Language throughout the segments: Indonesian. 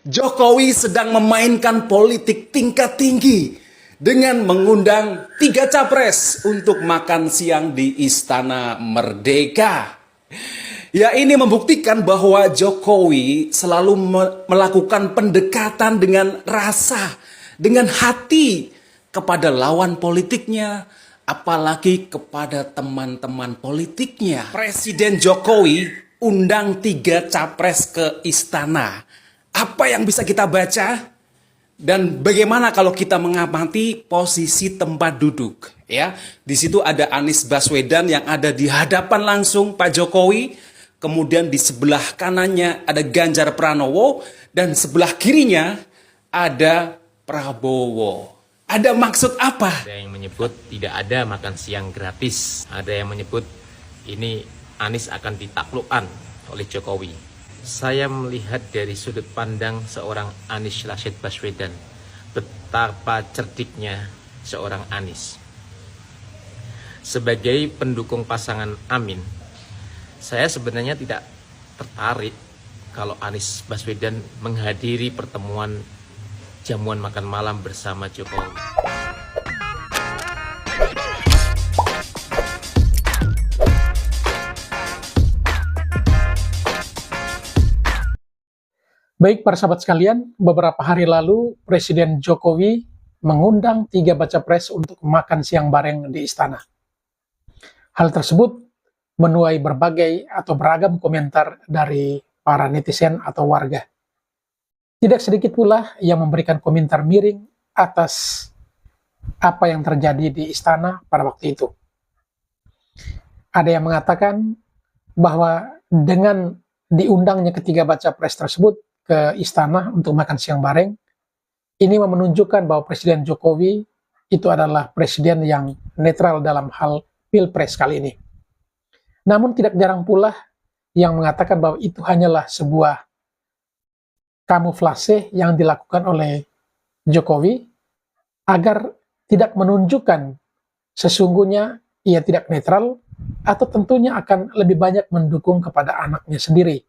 Jokowi sedang memainkan politik tingkat tinggi dengan mengundang 3 capres untuk makan siang di Istana Merdeka. Ya, ini membuktikan bahwa Jokowi selalu melakukan pendekatan dengan rasa, dengan hati kepada lawan politiknya, apalagi kepada teman-teman politiknya. Presiden Jokowi undang 3 capres ke istana. Apa yang bisa kita baca? Dan bagaimana kalau kita mengamati posisi tempat duduk? Ya, di situ ada Anies Baswedan yang ada di hadapan langsung Pak Jokowi. Kemudian di sebelah kanannya ada Ganjar Pranowo. Dan sebelah kirinya ada Prabowo. Ada maksud apa? Ada yang menyebut tidak ada makan siang gratis. Ada yang menyebut ini Anies akan ditaklukkan oleh Jokowi. Saya melihat dari sudut pandang seorang Anies Rashid Baswedan, betapa cerdiknya seorang Anies. Sebagai pendukung pasangan Amin, saya sebenarnya tidak tertarik kalau Anies Baswedan menghadiri pertemuan jamuan makan malam bersama Jokowi. Baik para sahabat sekalian, beberapa hari lalu Presiden Jokowi mengundang 3 baca pres untuk makan siang bareng di istana. Hal tersebut menuai berbagai atau beragam komentar dari para netizen atau warga. Tidak sedikit pula yang memberikan komentar miring atas apa yang terjadi di istana pada waktu itu. Ada yang mengatakan bahwa dengan diundangnya ketiga baca pres tersebut ke istana untuk makan siang bareng, ini menunjukkan bahwa Presiden Jokowi itu adalah presiden yang netral dalam hal pilpres kali ini. Namun tidak jarang pula yang mengatakan bahwa itu hanyalah sebuah kamuflase yang dilakukan oleh Jokowi agar tidak menunjukkan sesungguhnya ia tidak netral, atau tentunya akan lebih banyak mendukung kepada anaknya sendiri,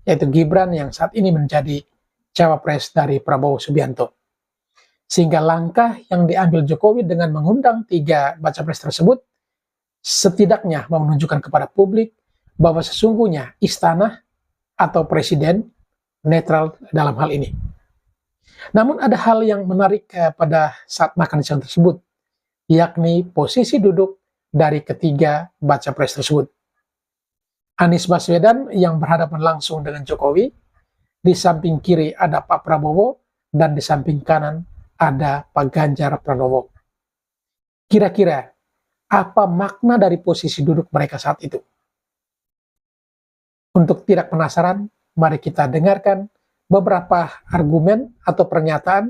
yaitu Gibran yang saat ini menjadi cawapres dari Prabowo Subianto. Sehingga langkah yang diambil Jokowi dengan mengundang 3 baca pres tersebut setidaknya menunjukkan kepada publik bahwa sesungguhnya istana atau presiden netral dalam hal ini. Namun ada hal yang menarik pada saat makan siang tersebut, yakni posisi duduk dari ketiga baca pres tersebut. Anies Baswedan yang berhadapan langsung dengan Jokowi, di samping kiri ada Pak Prabowo, dan di samping kanan ada Pak Ganjar Pranowo. Kira-kira apa makna dari posisi duduk mereka saat itu? Untuk tidak penasaran, mari kita dengarkan beberapa argumen atau pernyataan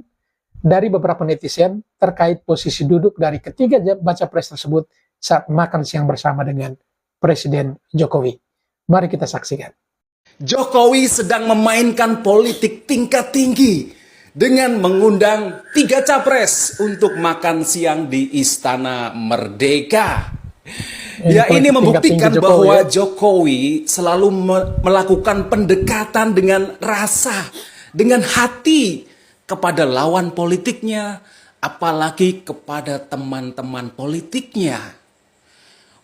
dari beberapa netizen terkait posisi duduk dari ketiga baca pres tersebut saat makan siang bersama dengan Presiden Jokowi. Mari kita saksikan. Jokowi sedang memainkan politik tingkat tinggi dengan mengundang 3 capres untuk makan siang di Istana Merdeka. Ya, ini membuktikan bahwa Jokowi selalu melakukan pendekatan dengan rasa, dengan hati kepada lawan politiknya, apalagi kepada teman-teman politiknya.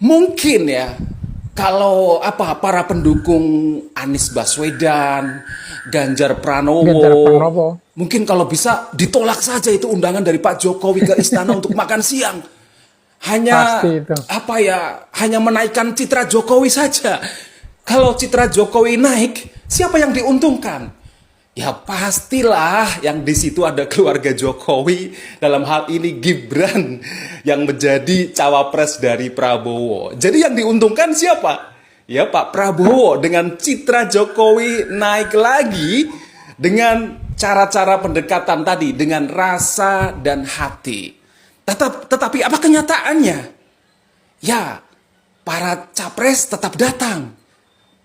Mungkin ya, kalau para pendukung Anies Baswedan, Ganjar Pranowo, mungkin kalau bisa ditolak saja itu undangan dari Pak Jokowi ke istana untuk makan siang. Hanya hanya menaikkan citra Jokowi saja. Kalau citra Jokowi naik, siapa yang diuntungkan? Ya pastilah yang di situ ada keluarga Jokowi, dalam hal ini Gibran yang menjadi cawapres dari Prabowo. Jadi yang diuntungkan siapa? Ya Pak Prabowo, dengan citra Jokowi naik lagi dengan cara-cara pendekatan tadi, dengan rasa dan hati. Tetapi apa kenyataannya? Ya, para capres tetap datang.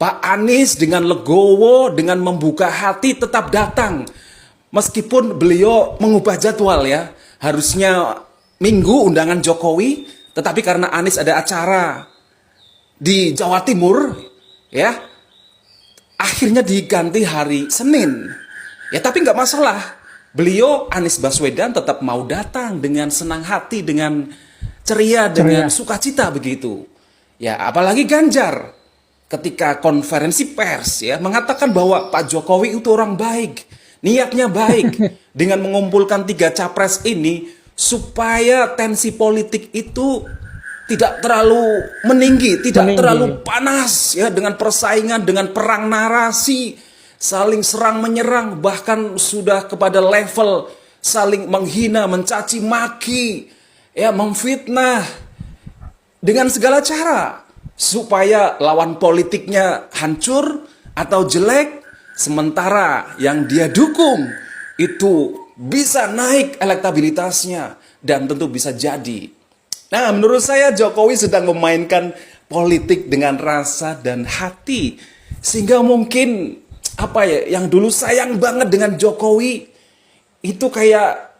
Pak Anies dengan legowo, dengan membuka hati tetap datang. Meskipun beliau mengubah jadwal ya. Harusnya Minggu undangan Jokowi, tetapi karena Anies ada acara di Jawa Timur, ya, akhirnya diganti hari Senin. Ya tapi nggak masalah. Beliau Anies Baswedan tetap mau datang dengan senang hati, dengan ceria, dengan sukacita begitu. Ya apalagi Ganjar ketika konferensi pers ya mengatakan bahwa Pak Jokowi itu orang baik, niatnya baik dengan mengumpulkan 3 capres ini supaya tensi politik itu tidak terlalu meninggi, tidak terlalu panas ya dengan persaingan, dengan perang narasi, saling serang menyerang, bahkan sudah kepada level saling menghina, mencaci maki, ya memfitnah dengan segala cara supaya lawan politiknya hancur atau jelek, sementara yang dia dukung itu bisa naik elektabilitasnya dan tentu bisa jadi. Nah, menurut saya Jokowi sedang memainkan politik dengan rasa dan hati. Sehingga mungkin apa ya, yang dulu sayang banget dengan Jokowi itu kayak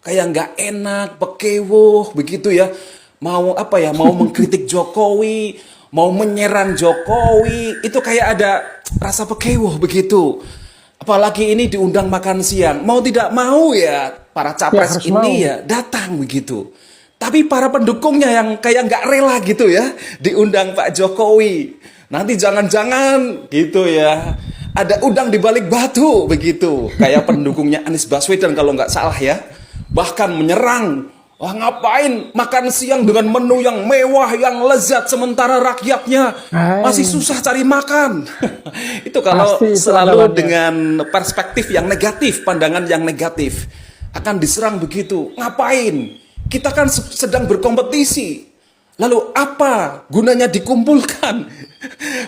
kayak nggak enak, pekewuh begitu ya. Mau apa ya, mau mengkritik Jokowi, mau menyerang Jokowi, itu kayak ada rasa pekewuh begitu. Apalagi ini diundang makan siang, mau tidak mau ya para capres ini ya datang begitu. Tapi para pendukungnya yang kayak nggak rela gitu ya diundang Pak Jokowi. Nanti jangan-jangan gitu ya ada udang di balik batu begitu. Kayak pendukungnya Anies Baswedan kalau nggak salah ya. Bahkan menyerang. Wah ngapain makan siang dengan menu yang mewah, yang lezat sementara rakyatnya masih susah cari makan. Itu kalau selalu dengan perspektif yang negatif, pandangan yang negatif. Akan diserang begitu. Ngapain? Kita kan sedang berkompetisi. Lalu apa gunanya dikumpulkan?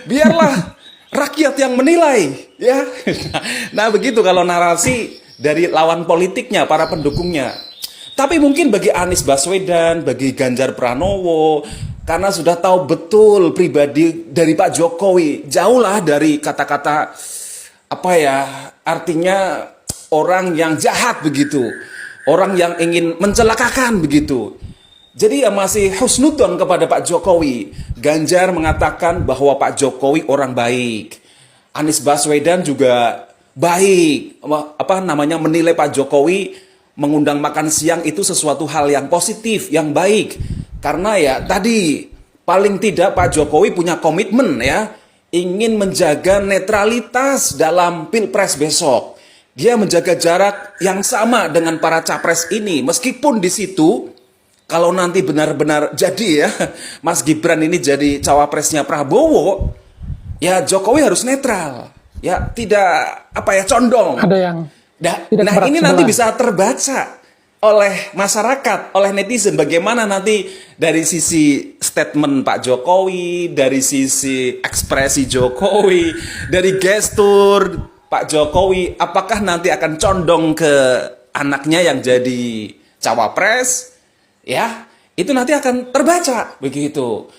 Biarlah rakyat yang menilai, ya. Nah, begitu kalau narasi dari lawan politiknya, para pendukungnya. Tapi mungkin bagi Anies Baswedan, bagi Ganjar Pranowo, karena sudah tahu betul pribadi dari Pak Jokowi, jauhlah dari kata-kata apa ya, artinya orang yang jahat begitu. Orang yang ingin mencelakakan begitu. Jadi ya masih husnudon kepada Pak Jokowi. Ganjar mengatakan bahwa Pak Jokowi orang baik. Anies Baswedan juga baik. Menilai Pak Jokowi mengundang makan siang itu sesuatu hal yang positif, yang baik. Karena ya tadi paling tidak Pak Jokowi punya komitmen ya, ingin menjaga netralitas dalam Pilpres besok. Dia menjaga jarak yang sama dengan para capres ini. Meskipun di situ, kalau nanti benar-benar jadi ya, Mas Gibran ini jadi cawapresnya Prabowo, ya Jokowi harus netral. Ya tidak condong. Ada yang nah ini nanti bisa terbaca oleh masyarakat, oleh netizen. Bagaimana nanti dari sisi statement Pak Jokowi, dari sisi ekspresi Jokowi, dari gestur Pak Jokowi, apakah nanti akan condong ke anaknya yang jadi cawapres? Ya, itu nanti akan terbaca begitu.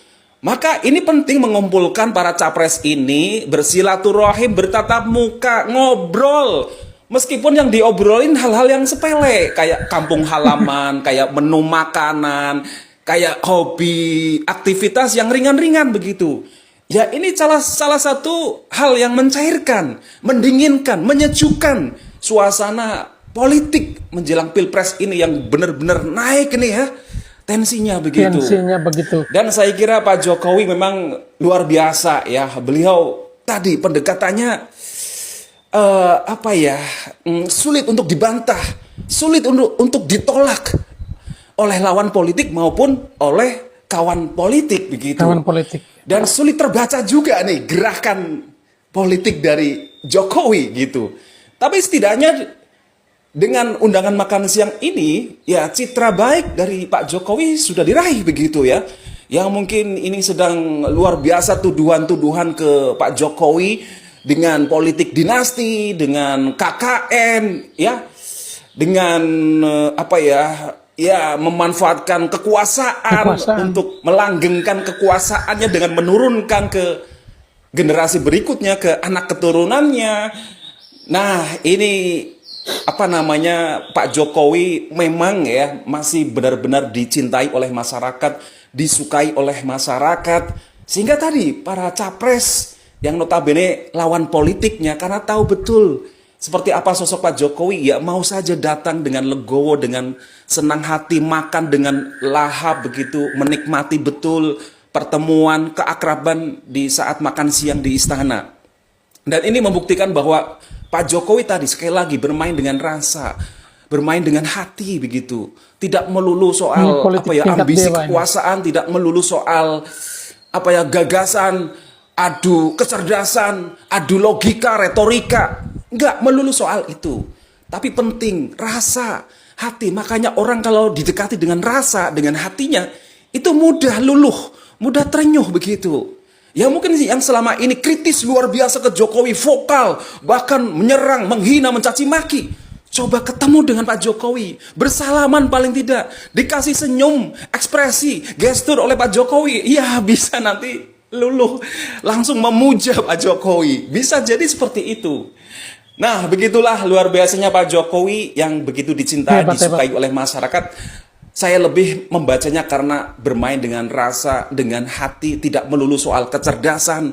Maka ini penting mengumpulkan para capres ini, bersilaturahim, bertatap muka, ngobrol. Meskipun yang diobrolin hal-hal yang sepele, kayak kampung halaman, kayak menu makanan, kayak hobi, aktivitas yang ringan-ringan begitu. Ya ini salah satu hal yang mencairkan, mendinginkan, menyejukkan suasana politik menjelang Pilpres ini yang benar-benar naik nih ya. Tensinya begitu. Dan saya kira Pak Jokowi memang luar biasa ya. Beliau tadi pendekatannya sulit untuk dibantah, sulit untuk ditolak oleh lawan politik maupun oleh kawan politik begitu. Kawan politik. Dan sulit terbaca juga nih gerakan politik dari Jokowi gitu. Tapi setidaknya dengan undangan makan siang ini, ya citra baik dari Pak Jokowi sudah diraih begitu ya. Yang mungkin ini sedang luar biasa tuduhan-tuduhan ke Pak Jokowi dengan politik dinasti, dengan KKN, ya, dengan memanfaatkan kekuasaan untuk melanggengkan kekuasaannya dengan menurunkan ke generasi berikutnya, ke anak keturunannya. Nah, ini Pak Jokowi memang ya masih benar-benar dicintai oleh masyarakat, disukai oleh masyarakat. Sehingga tadi para capres yang notabene lawan politiknya karena tahu betul Seperti apa sosok Pak Jokowi? Ya mau saja datang dengan legowo, dengan senang hati, makan dengan lahap begitu, menikmati betul pertemuan, keakraban di saat makan siang di istana. Dan ini membuktikan bahwa Pak Jokowi tadi sekali lagi bermain dengan rasa, bermain dengan hati begitu. Tidak melulu soal ambisi kekuasaan, tidak melulu soal gagasan, adu kecerdasan, adu logika, retorika. Enggak melulu soal itu. Tapi penting rasa, hati. Makanya orang kalau didekati dengan rasa, dengan hatinya, itu mudah luluh, mudah terenyuh begitu. Ya mungkin yang selama ini kritis luar biasa ke Jokowi, vokal, bahkan menyerang, menghina, mencaci maki. Coba ketemu dengan Pak Jokowi, bersalaman paling tidak, dikasih senyum, ekspresi, gestur oleh Pak Jokowi. Ya bisa nanti luluh, langsung memuja Pak Jokowi. Bisa jadi seperti itu. Nah, begitulah luar biasanya Pak Jokowi yang begitu dicintai, disukai oleh masyarakat. Saya lebih membacanya karena bermain dengan rasa, dengan hati, tidak melulu soal kecerdasan,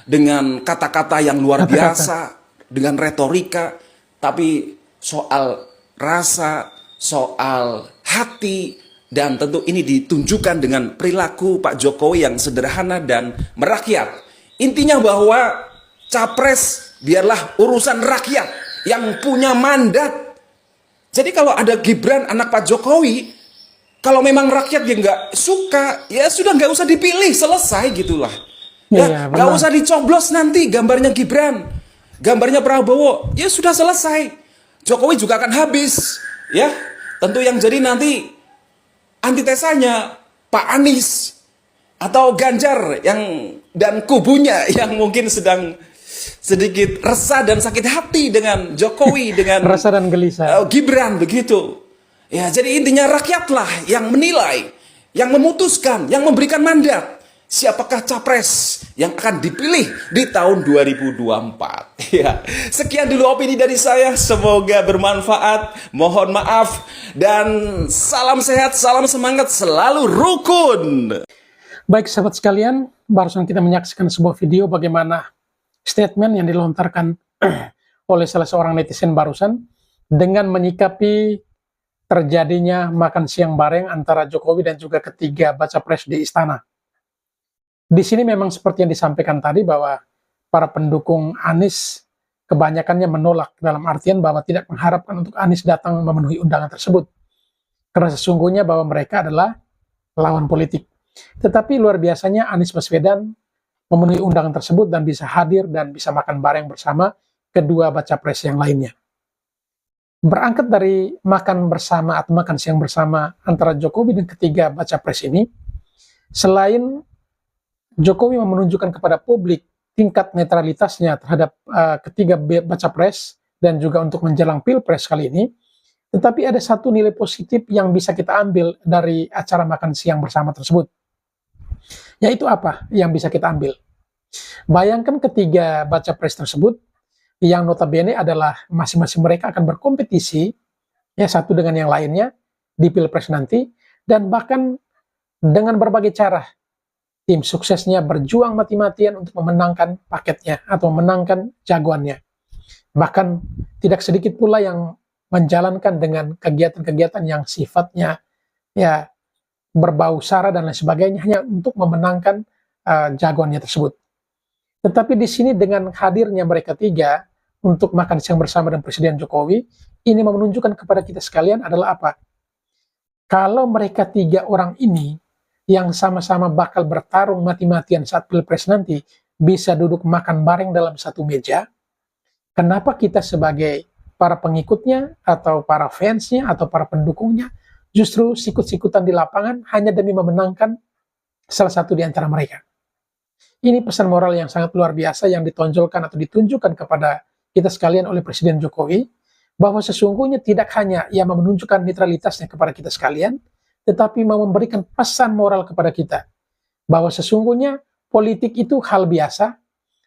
dengan kata-kata yang luar biasa, dengan retorika, tapi soal rasa, soal hati, dan tentu ini ditunjukkan dengan perilaku Pak Jokowi yang sederhana dan merakyat. Intinya bahwa capres biarlah urusan rakyat yang punya mandat. Jadi kalau ada Gibran anak Pak Jokowi, kalau memang rakyat yang nggak suka, ya sudah nggak usah dipilih, selesai gitulah. Ya, nggak usah dicoblos nanti gambarnya Gibran, gambarnya Prabowo, ya sudah selesai. Jokowi juga akan habis, ya. Tentu yang jadi nanti antitesanya Pak Anies atau Ganjar dan kubunya yang mungkin sedang sedikit resah dan sakit hati dengan Jokowi, dengan resah dan gelisah. Gibran begitu. Ya, jadi intinya rakyatlah yang menilai, yang memutuskan, yang memberikan mandat siapakah capres yang akan dipilih di tahun 2024. Ya, sekian dulu opini dari saya, semoga bermanfaat. Mohon maaf dan salam sehat, salam semangat, selalu rukun. Baik sahabat sekalian, barusan kita menyaksikan sebuah video bagaimana statement yang dilontarkan oleh salah seorang netizen barusan dengan menyikapi terjadinya makan siang bareng antara Jokowi dan juga ketiga baca pres di istana. Di sini memang seperti yang disampaikan tadi bahwa para pendukung Anies kebanyakannya menolak, dalam artian bahwa tidak mengharapkan untuk Anies datang memenuhi undangan tersebut. Karena sesungguhnya bahwa mereka adalah lawan politik. Tetapi luar biasanya Anies Baswedan memenuhi undangan tersebut dan bisa hadir dan bisa makan bareng bersama kedua baca pres yang lainnya. Berangkat dari makan bersama atau makan siang bersama antara Jokowi dan ketiga baca pres ini, selain Jokowi menunjukkan kepada publik tingkat netralitasnya terhadap ketiga baca pres dan juga untuk menjelang pilpres kali ini, tetapi ada satu nilai positif yang bisa kita ambil dari acara makan siang bersama tersebut. Yaitu apa yang bisa kita ambil? Bayangkan ketiga baca pres tersebut yang notabene adalah masing-masing mereka akan berkompetisi ya satu dengan yang lainnya di pilpres nanti, dan bahkan dengan berbagai cara tim suksesnya berjuang mati-matian untuk memenangkan paketnya atau memenangkan jagoannya. Bahkan tidak sedikit pula yang menjalankan dengan kegiatan-kegiatan yang sifatnya ya berbau sara dan lain sebagainya hanya untuk memenangkan jagoannya tersebut. Tetapi di sini dengan hadirnya mereka tiga untuk makan siang bersama dengan Presiden Jokowi, ini menunjukkan kepada kita sekalian adalah apa? Kalau mereka tiga orang ini yang sama-sama bakal bertarung mati-matian saat pilpres nanti bisa duduk makan bareng dalam satu meja, kenapa kita sebagai para pengikutnya atau para fansnya atau para pendukungnya justru sikut-sikutan di lapangan hanya demi memenangkan salah satu di antara mereka? Ini pesan moral yang sangat luar biasa yang ditonjolkan atau ditunjukkan kepada kita sekalian oleh Presiden Jokowi, bahwa sesungguhnya tidak hanya ia menunjukkan netralitasnya kepada kita sekalian, tetapi mau memberikan pesan moral kepada kita, bahwa sesungguhnya politik itu hal biasa,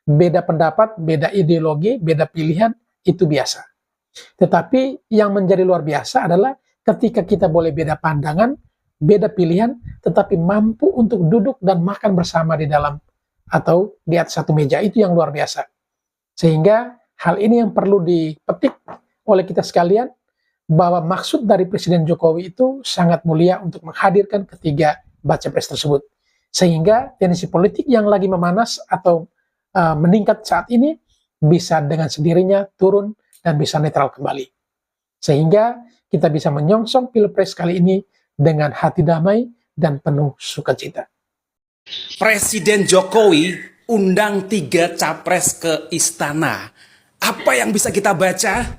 beda pendapat, beda ideologi, beda pilihan, itu biasa. Tetapi yang menjadi luar biasa adalah ketika kita boleh beda pandangan, beda pilihan, tetapi mampu untuk duduk dan makan bersama di dalam atau di atas satu meja, itu yang luar biasa. Sehingga hal ini yang perlu dipetik oleh kita sekalian, bahwa maksud dari Presiden Jokowi itu sangat mulia untuk menghadirkan ketiga baca pres tersebut. Sehingga tensi politik yang lagi memanas atau meningkat saat ini bisa dengan sendirinya turun dan bisa netral kembali. Sehingga kita bisa menyongsong Pilpres kali ini dengan hati damai dan penuh sukacita. Presiden Jokowi undang 3 capres ke istana. Apa yang bisa kita baca?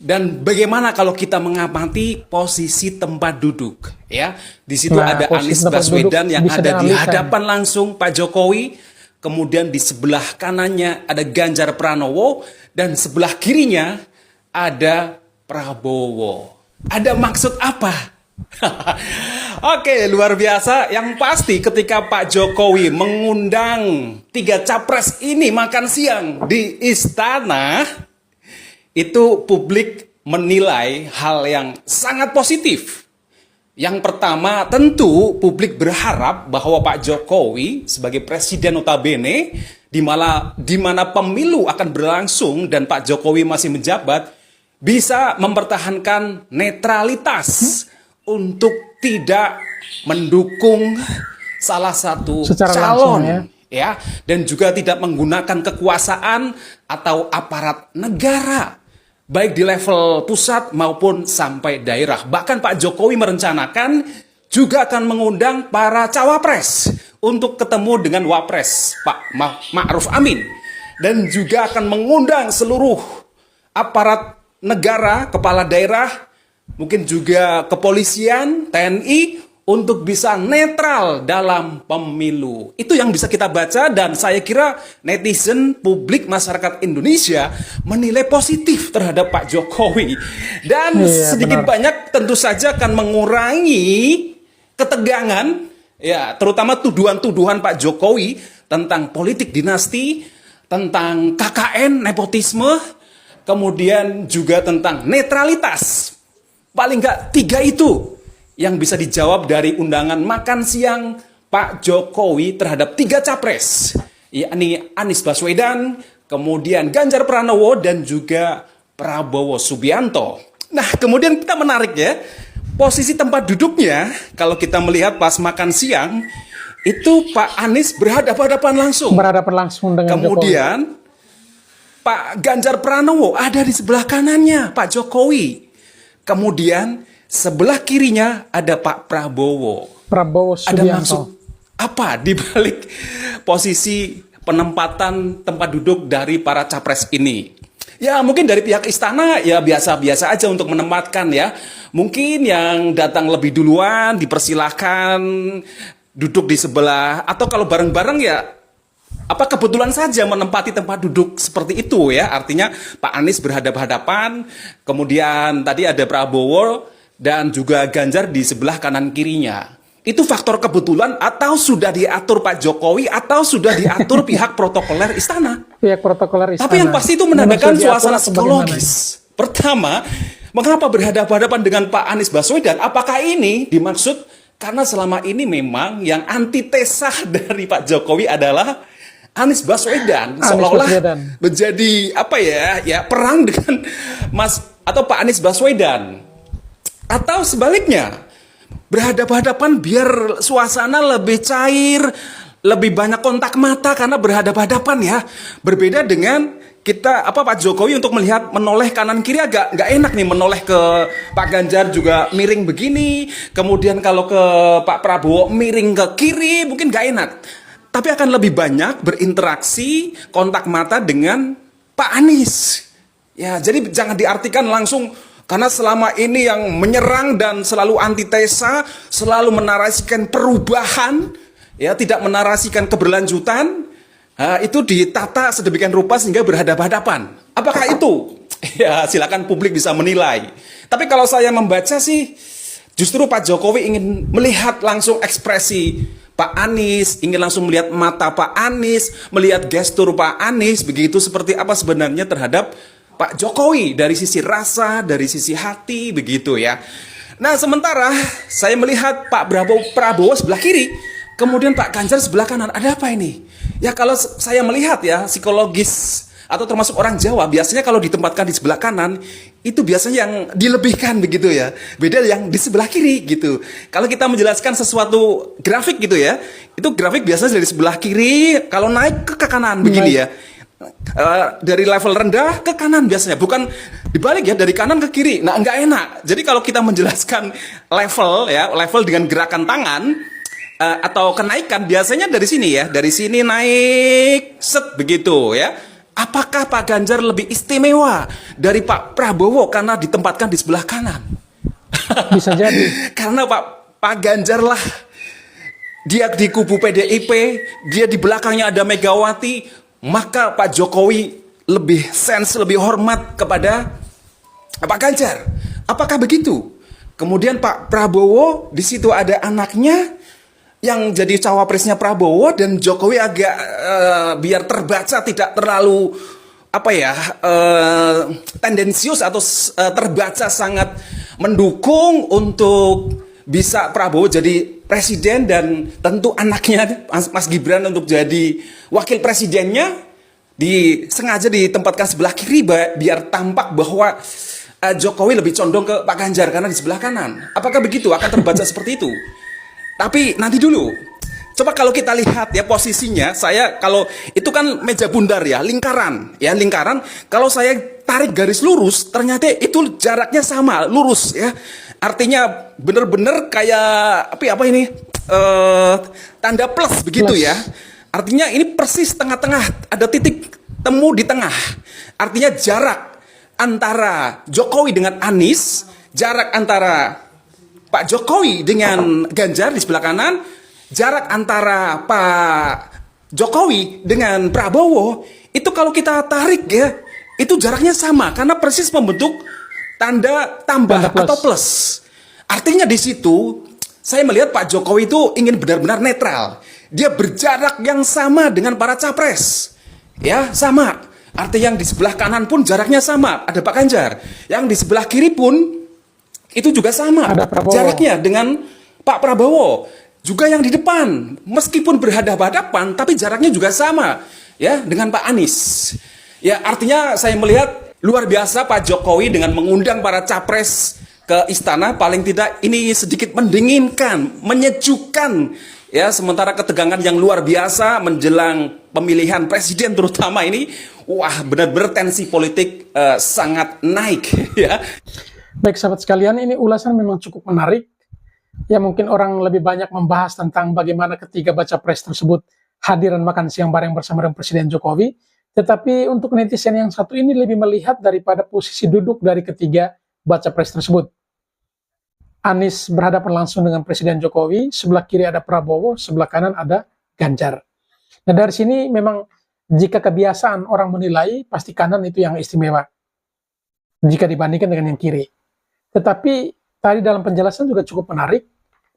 Dan bagaimana kalau kita mengamati posisi tempat duduk, ya? Di situ ada Anies Baswedan yang ada di hadapan langsung Pak Jokowi, kemudian di sebelah kanannya ada Ganjar Pranowo, dan sebelah kirinya ada Prabowo. Ada maksud apa? Oke, luar biasa. Yang pasti ketika Pak Jokowi mengundang 3 capres ini makan siang di istana, itu publik menilai hal yang sangat positif. Yang pertama, tentu publik berharap bahwa Pak Jokowi sebagai presiden notabene, di mana pemilu akan berlangsung dan Pak Jokowi masih menjabat, bisa mempertahankan netralitas untuk tidak mendukung salah satu secara calon. langsung, ya, dan juga tidak menggunakan kekuasaan atau aparat negara, baik di level pusat maupun sampai daerah. Bahkan Pak Jokowi merencanakan juga akan mengundang para cawapres untuk ketemu dengan wapres Pak Ma'ruf Amin, dan juga akan mengundang seluruh aparat negara, kepala daerah, mungkin juga kepolisian, TNI, untuk bisa netral dalam pemilu. Itu yang bisa kita baca, dan saya kira netizen, publik, masyarakat Indonesia menilai positif terhadap Pak Jokowi. Dan sedikit banyak tentu saja akan mengurangi ketegangan, ya, terutama tuduhan-tuduhan Pak Jokowi tentang politik dinasti, tentang KKN, nepotisme, kemudian juga tentang netralitas. Paling nggak 3 itu yang bisa dijawab dari undangan makan siang Pak Jokowi terhadap 3 capres, yakni Anies Baswedan, kemudian Ganjar Pranowo, dan juga Prabowo Subianto. Nah, kemudian kita menarik ya, posisi tempat duduknya, kalau kita melihat pas makan siang, itu Pak Anies berhadapan-hadapan langsung. Berhadapan langsung dengan kemudian Jokowi. Pak Ganjar Pranowo ada di sebelah kanannya Pak Jokowi. Kemudian sebelah kirinya ada Pak Prabowo. Prabowo Subianto. Ada maksud apa di balik posisi penempatan tempat duduk dari para capres ini? Ya, mungkin dari pihak istana ya biasa-biasa aja untuk menempatkan ya. Mungkin yang datang lebih duluan dipersilahkan duduk di sebelah, atau kalau bareng-bareng ya apa kebetulan saja menempati tempat duduk seperti itu ya. Artinya Pak Anies berhadapan-hadapan, kemudian tadi ada Prabowo dan juga Ganjar di sebelah kanan kirinya. Itu faktor kebetulan atau sudah diatur Pak Jokowi atau sudah diatur pihak protokoler istana? Pihak protokoler istana. Tapi yang pasti itu menandakan suasana psikologis. Pertama, mengapa berhadapan-hadapan dengan Pak Anies Baswedan? Apakah ini dimaksud karena selama ini memang yang antitesa dari Pak Jokowi adalah Anies Baswedan, seolah-olah menjadi apa ya perang dengan Mas atau Pak Anies Baswedan, atau sebaliknya berhadapan-hadapan biar suasana lebih cair, lebih banyak kontak mata karena berhadapan-hadapan ya. Berbeda dengan kita Pak Jokowi untuk melihat menoleh kanan kiri agak nggak enak nih, menoleh ke Pak Ganjar juga miring begini, kemudian kalau ke Pak Prabowo miring ke kiri mungkin nggak enak. Tapi akan lebih banyak berinteraksi kontak mata dengan Pak Anies. Ya, jadi jangan diartikan langsung karena selama ini yang menyerang dan selalu antitesa, selalu menarasikan perubahan, ya tidak menarasikan keberlanjutan, itu ditata sedemikian rupa sehingga berhadapan-hadapan. Apakah itu? Ya, silakan publik bisa menilai. Tapi kalau saya membaca sih, justru Pak Jokowi ingin melihat langsung ekspresi Pak Anies, ingin langsung melihat mata Pak Anies, melihat gestur Pak Anies, begitu seperti apa sebenarnya terhadap Pak Jokowi dari sisi rasa, dari sisi hati, begitu ya. Nah, sementara saya melihat Pak Prabowo sebelah kiri, kemudian Pak Ganjar sebelah kanan. Ada apa ini? Ya kalau saya melihat ya, psikologis atau termasuk orang Jawa, biasanya kalau ditempatkan di sebelah kanan, itu biasanya yang dilebihkan begitu ya. Beda yang di sebelah kiri gitu. Kalau kita menjelaskan sesuatu grafik gitu ya, itu grafik biasanya dari sebelah kiri, kalau naik ke kanan begini ya. Dari level rendah ke kanan biasanya, bukan dibalik ya, dari kanan ke kiri. Nah, nggak enak. Jadi kalau kita menjelaskan level ya, level dengan gerakan tangan atau kenaikan biasanya dari sini ya, dari sini naik set begitu ya. Apakah Pak Ganjar lebih istimewa dari Pak Prabowo karena ditempatkan di sebelah kanan? Bisa jadi. Karena Pak Ganjar lah, dia di kubu PDIP, dia di belakangnya ada Megawati, maka Pak Jokowi lebih lebih hormat kepada Pak Ganjar. Apakah begitu? Kemudian Pak Prabowo, di situ ada anaknya yang jadi cawapresnya Prabowo, dan Jokowi agak biar terbaca tidak terlalu tendensius atau terbaca sangat mendukung untuk bisa Prabowo jadi presiden, dan tentu anaknya Mas Gibran untuk jadi wakil presidennya sengaja ditempatkan sebelah kiri biar tampak bahwa Jokowi lebih condong ke Pak Ganjar karena di sebelah kanan. Apakah begitu? Akan terbaca seperti itu. Tapi nanti dulu. Coba kalau kita lihat ya posisinya, saya kalau itu kan meja bundar ya, lingkaran. Kalau saya tarik garis lurus, ternyata itu jaraknya sama, lurus ya. Artinya benar-benar kayak tanda plus begitu ya. Artinya ini persis tengah-tengah, ada titik temu di tengah. Artinya jarak antara Jokowi dengan Anies, jarak antara Pak Jokowi dengan Ganjar di sebelah kanan, jarak antara Pak Jokowi dengan Prabowo, itu kalau kita tarik ya, itu jaraknya sama karena persis membentuk tanda tambah atau plus. Artinya di situ saya melihat Pak Jokowi itu ingin benar-benar netral. Dia berjarak yang sama dengan para capres. Ya, sama. Artinya yang di sebelah kanan pun jaraknya sama, ada Pak Ganjar. Yang di sebelah kiri pun itu juga sama, ada jaraknya dengan Pak Prabowo. Juga yang di depan, meskipun berhadapan-hadapan, tapi jaraknya juga sama ya dengan Pak Anies. Ya, artinya saya melihat luar biasa Pak Jokowi dengan mengundang para capres ke istana, paling tidak ini sedikit mendinginkan, menyejukkan ya, sementara ketegangan yang luar biasa menjelang pemilihan presiden terutama ini, wah benar-benar tensi politik sangat naik ya. Baik sahabat sekalian, ini ulasan memang cukup menarik. Ya mungkin orang lebih banyak membahas tentang bagaimana ketiga baca pres tersebut hadir dan makan siang bareng bersama dengan Presiden Jokowi. Tetapi untuk netizen yang satu ini lebih melihat daripada posisi duduk dari ketiga baca pres tersebut. Anies berhadapan langsung dengan Presiden Jokowi, sebelah kiri ada Prabowo, sebelah kanan ada Ganjar. Nah dari sini memang jika kebiasaan orang menilai, pasti kanan itu yang istimewa jika dibandingkan dengan yang kiri. Tetapi tadi dalam penjelasan juga cukup menarik.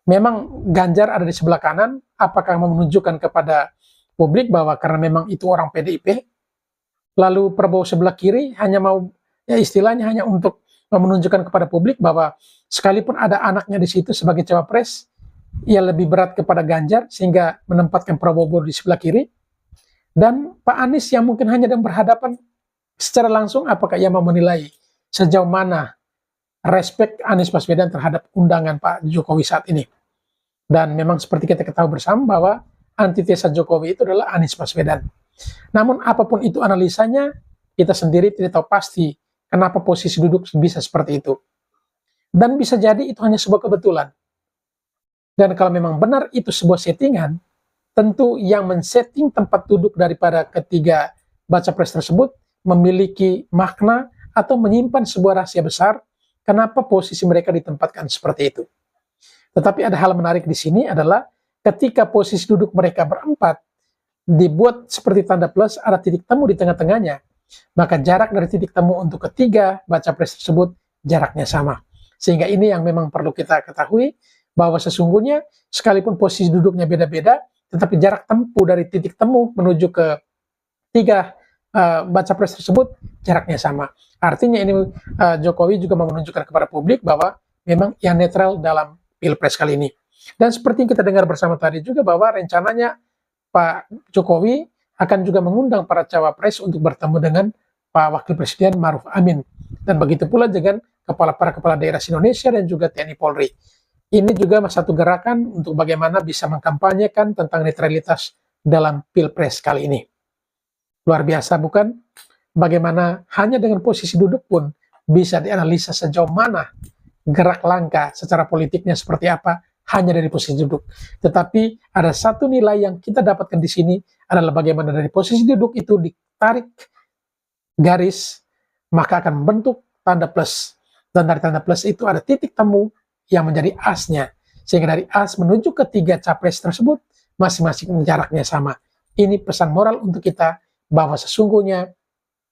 Memang Ganjar ada di sebelah kanan, apakah mau menunjukkan kepada publik bahwa karena memang itu orang PDIP, lalu Prabowo sebelah kiri hanya mau, ya istilahnya hanya untuk menunjukkan kepada publik bahwa sekalipun ada anaknya di situ sebagai cawapres, ia lebih berat kepada Ganjar sehingga menempatkan Prabowo di sebelah kiri. Dan Pak Anies yang mungkin hanya berhadapan secara langsung, apakah ia mau menilai sejauh mana respek Anies Baswedan terhadap undangan Pak Jokowi saat ini. Dan memang seperti kita ketahui bersama bahwa antitesa Jokowi itu adalah Anies Baswedan. Namun apapun itu analisanya, kita sendiri tidak tahu pasti kenapa posisi duduk bisa seperti itu. Dan bisa jadi itu hanya sebuah kebetulan. Dan kalau memang benar itu sebuah settingan, tentu yang men-setting tempat duduk daripada ketiga baca pres tersebut memiliki makna atau menyimpan sebuah rahasia besar kenapa posisi mereka ditempatkan seperti itu. Tetapi ada hal menarik di sini adalah ketika posisi duduk mereka berempat dibuat seperti tanda plus, ada titik temu di tengah-tengahnya, maka jarak dari titik temu untuk ketiga baca pres tersebut jaraknya sama. Sehingga ini yang memang perlu kita ketahui, bahwa sesungguhnya sekalipun posisi duduknya beda-beda, tetapi jarak tempuh dari titik temu menuju ke tiga baca pres tersebut jaraknya sama. Artinya ini Jokowi juga mau menunjukkan kepada publik bahwa memang yang netral dalam Pilpres kali ini. Dan seperti yang kita dengar bersama tadi juga bahwa rencananya Pak Jokowi akan juga mengundang para cawapres untuk bertemu dengan Pak Wakil Presiden Maruf Amin. Dan begitu pula dengan para kepala daerah Indonesia dan juga TNI Polri. Ini juga satu gerakan untuk bagaimana bisa mengkampanyekan tentang netralitas dalam Pilpres kali ini. Luar biasa bukan? Bagaimana hanya dengan posisi duduk pun bisa dianalisa sejauh mana gerak langkah secara politiknya seperti apa hanya dari posisi duduk. Tetapi ada satu nilai yang kita dapatkan di sini adalah bagaimana dari posisi duduk itu ditarik garis, maka akan membentuk tanda plus. Dan dari tanda plus itu ada titik temu yang menjadi asnya. Sehingga dari as menuju ke 3 capres tersebut, masing-masing jaraknya sama. Ini pesan moral untuk kita bahwa sesungguhnya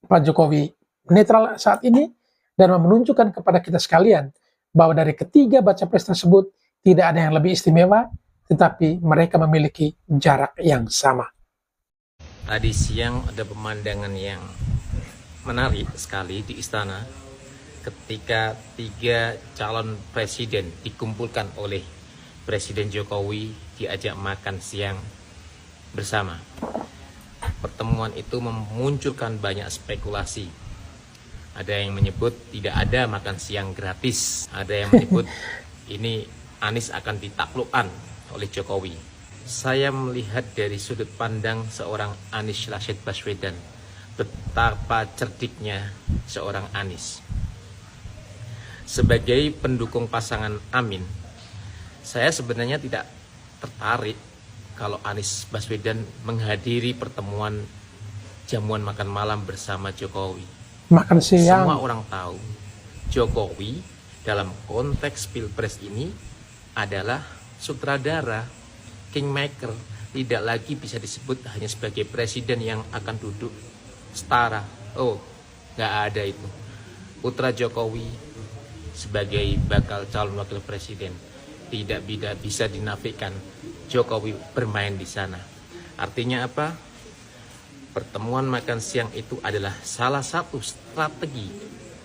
Pak Jokowi netral saat ini dan menunjukkan kepada kita sekalian bahwa dari ketiga baca pres tersebut tidak ada yang lebih istimewa, tetapi mereka memiliki jarak yang sama. Tadi siang ada pemandangan yang menarik sekali di istana ketika 3 calon presiden dikumpulkan oleh Presiden Jokowi diajak makan siang bersama. Pertemuan itu memunculkan banyak spekulasi. Ada yang menyebut tidak ada makan siang gratis. Ada yang menyebut ini Anies akan ditaklukkan oleh Jokowi. Saya melihat dari sudut pandang seorang Anies Rashid Baswedan, betapa cerdiknya seorang Anies. Sebagai pendukung pasangan Amin, saya sebenarnya tidak tertarik kalau Anies Baswedan menghadiri pertemuan jamuan makan malam bersama Jokowi. Makan siang. Semua orang tahu Jokowi dalam konteks Pilpres ini adalah sutradara, kingmaker, tidak lagi bisa disebut hanya sebagai presiden yang akan duduk setara. Oh, nggak ada itu. Putra Jokowi sebagai bakal calon wakil presiden tidak bisa dinafikan Jokowi bermain di sana. Artinya apa? Pertemuan makan siang itu adalah salah satu strategi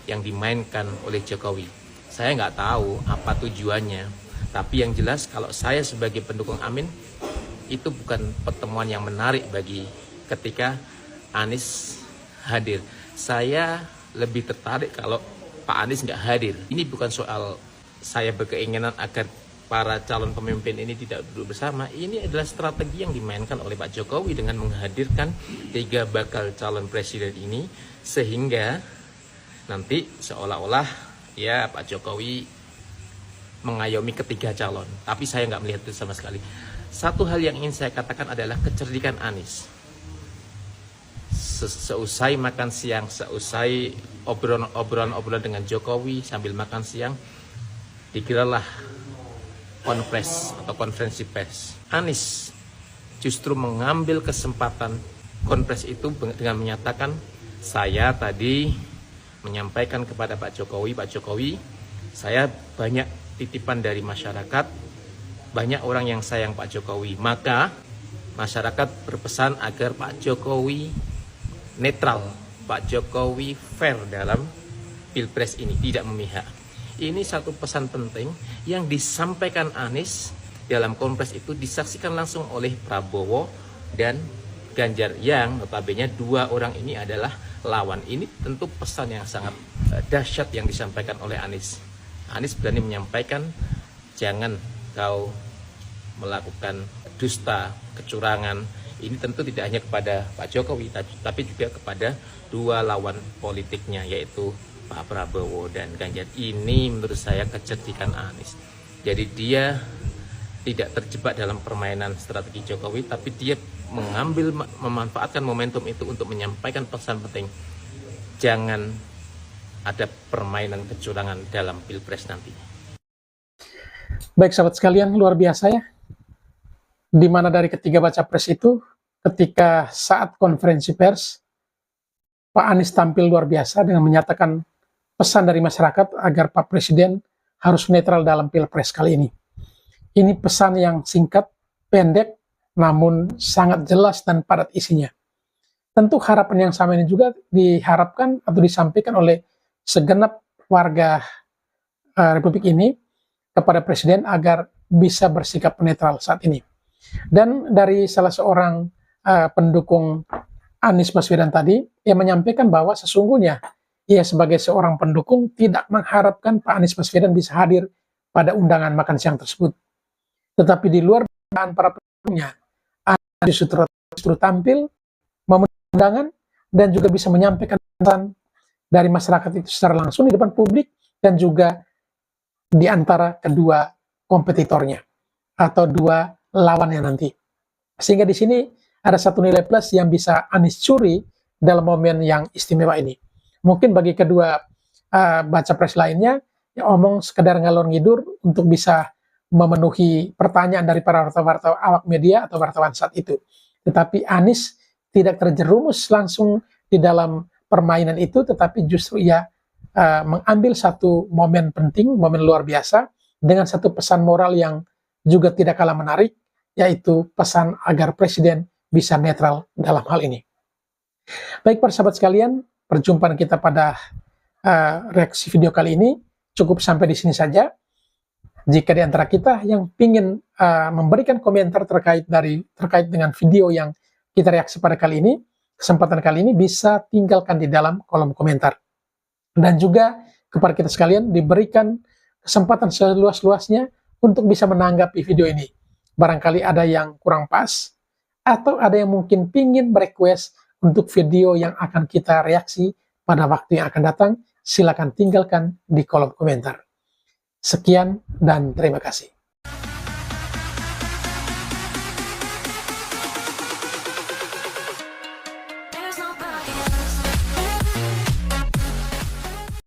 yang dimainkan oleh Jokowi. Saya nggak tahu apa tujuannya, tapi yang jelas kalau saya sebagai pendukung Amin, itu bukan pertemuan yang menarik bagi ketika Anies hadir. Saya lebih tertarik kalau Pak Anies nggak hadir. Ini bukan soal saya berkeinginan agar para calon pemimpin ini tidak duduk bersama. Ini adalah strategi yang dimainkan oleh Pak Jokowi dengan menghadirkan 3 bakal calon presiden ini, sehingga nanti seolah-olah ya Pak Jokowi mengayomi ketiga calon. Tapi saya nggak melihat itu sama sekali. Satu hal yang ingin saya katakan adalah kecerdikan Anies. Seusai makan siang, seusai obrolan dengan Jokowi sambil makan siang, dikiralah konferensi pers. Anies justru mengambil kesempatan konferensi itu dengan menyatakan, saya tadi menyampaikan kepada Pak Jokowi, saya banyak titipan dari masyarakat, banyak orang yang sayang Pak Jokowi, maka masyarakat berpesan agar Pak Jokowi netral, Pak Jokowi fair dalam Pilpres ini, tidak memihak. Ini satu pesan penting yang disampaikan Anies dalam konferensi itu disaksikan langsung oleh Prabowo dan Ganjar, yang notabene 2 orang ini adalah lawan. Ini tentu pesan yang sangat dahsyat yang disampaikan oleh Anies. Anies berani menyampaikan, jangan kau melakukan dusta, kecurangan. Ini tentu tidak hanya kepada Pak Jokowi, tapi juga kepada 2 lawan politiknya, yaitu Pak Prabowo dan Ganjar. Ini menurut saya kecerdikan Anies. Jadi dia tidak terjebak dalam permainan strategi Jokowi, tapi dia memanfaatkan momentum itu untuk menyampaikan pesan penting. Jangan ada permainan kecurangan dalam Pilpres nanti. Baik sahabat sekalian, luar biasa ya. Di mana dari ketiga baca pres itu, ketika saat konferensi pers, Pak Anies tampil luar biasa dengan menyatakan pesan dari masyarakat agar Pak Presiden harus netral dalam Pilpres kali ini. Ini pesan yang singkat, pendek, namun sangat jelas dan padat isinya. Tentu harapan yang sama ini juga diharapkan atau disampaikan oleh segenap warga Republik ini kepada Presiden agar bisa bersikap netral saat ini. Dan dari salah seorang pendukung Anies Baswedan tadi, ia menyampaikan bahwa sesungguhnya ia sebagai seorang pendukung tidak mengharapkan Pak Anies Baswedan bisa hadir pada undangan makan siang tersebut. Tetapi di luar para pendukungnya, Anies justru tampil memenuhi undangan dan juga bisa menyampaikan pesan dari masyarakat itu secara langsung di depan publik dan juga di antara kedua kompetitornya atau dua lawannya nanti. Sehingga di sini ada satu nilai plus yang bisa Anies curi dalam momen yang istimewa ini. Mungkin bagi kedua baca pres lainnya, ya omong sekedar ngalor ngidur untuk bisa memenuhi pertanyaan dari para wartawan awak media atau wartawan saat itu. Tetapi Anies tidak terjerumus langsung di dalam permainan itu, tetapi justru ia mengambil satu momen penting, momen luar biasa, dengan satu pesan moral yang juga tidak kalah menarik, yaitu pesan agar Presiden bisa netral dalam hal ini. Baik para sahabat sekalian, perjumpaan kita pada reaksi video kali ini cukup sampai di sini saja. Jika di antara kita yang ingin memberikan komentar terkait dengan video yang kita reaksi pada kali ini, kesempatan kali ini bisa tinggalkan di dalam kolom komentar. Dan juga kepada kita sekalian diberikan kesempatan seluas-luasnya untuk bisa menanggapi video ini. Barangkali ada yang kurang pas, atau ada yang mungkin pingin request untuk video yang akan kita reaksi pada waktu yang akan datang, silakan tinggalkan di kolom komentar. Sekian dan terima kasih.